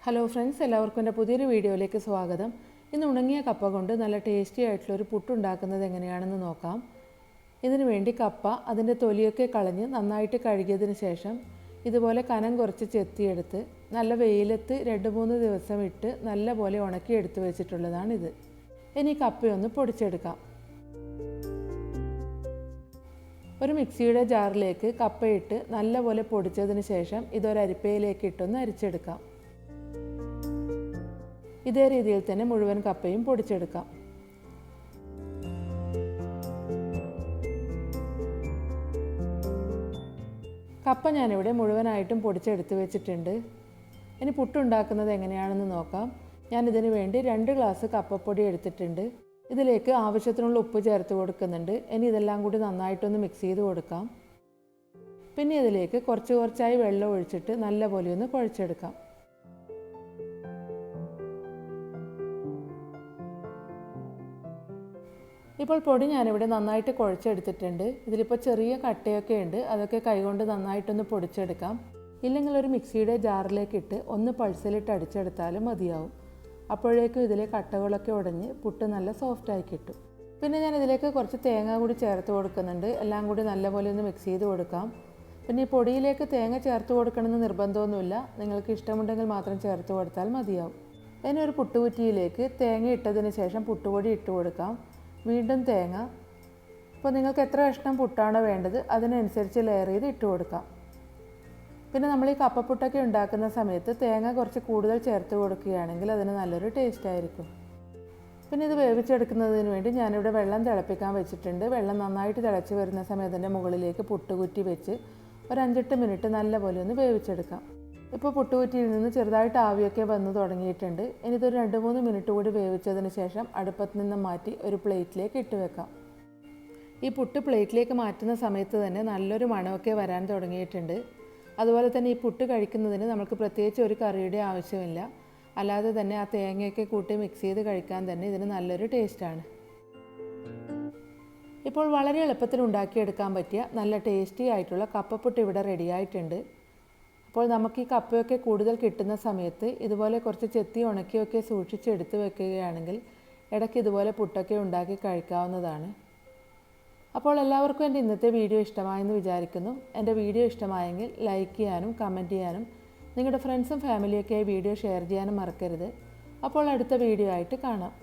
Hello friends, എല്ലാവർക്കും എൻ്റെ പുതിയൊരു വീഡിയോയിലേക്ക് സ്വാഗതം. ഇന്ന് ഉണങ്ങിയ കപ്പ കൊണ്ട് നല്ല ടേസ്റ്റി ആയിട്ടുള്ളൊരു പുട്ടുണ്ടാക്കുന്നത് എങ്ങനെയാണെന്ന് നോക്കാം. ഇതിനു വേണ്ടി കപ്പ അതിൻ്റെ തൊലിയൊക്കെ കളഞ്ഞ് നന്നായിട്ട് കഴുകിയതിന് ശേഷം ഇതുപോലെ കനം കുറച്ച് ചെത്തിയെടുത്ത് നല്ല വെയിലത്ത് 2-3 ദിവസം ഇട്ട് നല്ല പോലെ ഉണക്കി എടുത്ത് വെച്ചിട്ടുള്ളതാണിത്. ഇനി കപ്പയൊന്ന് പൊടിച്ചെടുക്കാം. ഒരു മിക്സിയുടെ ജാറിലേക്ക് കപ്പയിട്ട് നല്ലപോലെ പൊടിച്ചതിന് ശേഷം ഇതൊരരിപ്പയിലേക്ക് ഇട്ടൊന്ന് അരിച്ചെടുക്കാം. ഇതേ രീതിയിൽ തന്നെ മുഴുവൻ കപ്പയും പൊടിച്ചെടുക്കാം. കപ്പ ഞാനിവിടെ മുഴുവനായിട്ടും പൊടിച്ചെടുത്ത് വെച്ചിട്ടുണ്ട്. ഇനി പുട്ടുണ്ടാക്കുന്നത് എങ്ങനെയാണെന്ന് നോക്കാം. ഞാനിതിന് വേണ്ടി 2 ഗ്ലാസ് കപ്പപ്പൊടി എടുത്തിട്ടുണ്ട്. ഇതിലേക്ക് ആവശ്യത്തിനുള്ള ഉപ്പ് ചേർത്ത് കൊടുക്കുന്നുണ്ട്. ഇനി ഇതെല്ലാം കൂടി നന്നായിട്ടൊന്ന് മിക്സ് ചെയ്ത് കൊടുക്കാം. പിന്നെ ഇതിലേക്ക് കുറച്ചായി വെള്ളം ഒഴിച്ചിട്ട് നല്ലപോലെ ഒന്ന് കുഴച്ചെടുക്കാം. ഇപ്പോൾ പൊടി ഞാനിവിടെ നന്നായിട്ട് കുഴച്ചെടുത്തിട്ടുണ്ട്. ഇതിലിപ്പോൾ ചെറിയ കട്ടയൊക്കെ ഉണ്ട്, അതൊക്കെ കൈകൊണ്ട് നന്നായിട്ടൊന്ന് പൊടിച്ചെടുക്കാം. ഇല്ലെങ്കിൽ ഒരു മിക്സിയുടെ ജാറിലേക്ക് ഇട്ട് ഒന്ന് പൾസിലിട്ട് അടിച്ചെടുത്താലും മതിയാവും. അപ്പോഴേക്കും ഇതിലെ കട്ടകളൊക്കെ ഉടഞ്ഞ് പുട്ട് നല്ല സോഫ്റ്റായി കിട്ടും. പിന്നെ ഞാൻ ഇതിലേക്ക് കുറച്ച് തേങ്ങ കൂടി ചേർത്ത് കൊടുക്കുന്നുണ്ട്. എല്ലാം കൂടി നല്ലപോലെ ഒന്ന് മിക്സ് ചെയ്ത് കൊടുക്കാം. പിന്നെ ഈ പൊടിയിലേക്ക് തേങ്ങ ചേർത്ത് കൊടുക്കണമെന്ന് നിർബന്ധമൊന്നുമില്ല, നിങ്ങൾക്ക് ഇഷ്ടമുണ്ടെങ്കിൽ മാത്രം ചേർത്ത് കൊടുത്താൽ മതിയാവും. ഇനി ഒരു പുട്ടുകുറ്റിയിലേക്ക് തേങ്ങ ഇട്ടതിന് ശേഷം പുട്ടുപൊടി ഇട്ട് കൊടുക്കാം. വീണ്ടും തേങ്ങ. അപ്പോൾ നിങ്ങൾക്ക് എത്ര കഷ്ണം പുട്ടാണോ വേണ്ടത് അതിനനുസരിച്ച് ലെയർ ചെയ്ത് ഇട്ട് കൊടുക്കാം. പിന്നെ നമ്മൾ ഈ കപ്പപ്പുട്ടൊക്കെ ഉണ്ടാക്കുന്ന സമയത്ത് തേങ്ങ കുറച്ച് കൂടുതൽ ചേർത്ത് കൊടുക്കുകയാണെങ്കിൽ അതിന് നല്ലൊരു ടേസ്റ്റ് ആയിരിക്കും. പിന്നെ ഇത് വേവിച്ചെടുക്കുന്നതിന് വേണ്ടി ഞാനിവിടെ വെള്ളം തിളപ്പിക്കാൻ വെച്ചിട്ടുണ്ട്. വെള്ളം നന്നായിട്ട് തിളച്ച് വരുന്ന സമയത്തിൻ്റെ മുകളിലേക്ക് പുട്ടുകുറ്റി വെച്ച് ഒരു 5-8 മിനിറ്റ് നല്ലപോലെ ഒന്ന് വേവിച്ചെടുക്കാം. ഇപ്പോൾ പുട്ടുകുറ്റിയിൽ നിന്ന് ചെറുതായിട്ട് ആവിയൊക്കെ വന്ന് തുടങ്ങിയിട്ടുണ്ട്. ഇനി ഇതൊരു 2-3 മിനിറ്റ് കൂടി വേവിച്ചതിന് ശേഷം അടുപ്പത്ത് നിന്ന് മാറ്റി ഒരു പ്ലേറ്റിലേക്ക് ഇട്ട് വെക്കാം. ഈ പുട്ട് പ്ലേറ്റിലേക്ക് മാറ്റുന്ന സമയത്ത് തന്നെ നല്ലൊരു മണമൊക്കെ വരാൻ തുടങ്ങിയിട്ടുണ്ട്. അതുപോലെ തന്നെ ഈ പുട്ട് കഴിക്കുന്നതിന് നമുക്ക് പ്രത്യേകിച്ച് ഒരു കറിയുടെ ആവശ്യമില്ല. അല്ലാതെ തന്നെ ആ തേങ്ങയൊക്കെ കൂട്ടി മിക്സ് ചെയ്ത് കഴിക്കാൻ തന്നെ ഇതിന് നല്ലൊരു ടേസ്റ്റാണ്. ഇപ്പോൾ വളരെ എളുപ്പത്തിൽ ഉണ്ടാക്കിയെടുക്കാൻ പറ്റിയ നല്ല ടേസ്റ്റി ആയിട്ടുള്ള കപ്പപ്പുട്ട് ഇവിടെ റെഡിയായിട്ടുണ്ട്. അപ്പോൾ നമുക്ക് ഈ കപ്പയൊക്കെ കൂടുതൽ കിട്ടുന്ന സമയത്ത് ഇതുപോലെ കുറച്ച് ചെത്തി ഉണക്കിയൊക്കെ സൂക്ഷിച്ചെടുത്ത് വെക്കുകയാണെങ്കിൽ ഇടയ്ക്ക് ഇതുപോലെ പുട്ടൊക്കെ ഉണ്ടാക്കി കഴിക്കാവുന്നതാണ്. അപ്പോൾ എല്ലാവർക്കും എൻ്റെ ഇന്നത്തെ വീഡിയോ ഇഷ്ടമായെന്ന് വിചാരിക്കുന്നു. എൻ്റെ വീഡിയോ ഇഷ്ടമായെങ്കിൽ ലൈക്ക് ചെയ്യാനും കമൻറ്റ് ചെയ്യാനും നിങ്ങളുടെ ഫ്രണ്ട്സും ഫാമിലിയൊക്കെ വീഡിയോ ഷെയർ ചെയ്യാനും മറക്കരുത്. അപ്പോൾ അടുത്ത വീഡിയോ ആയിട്ട് കാണാം.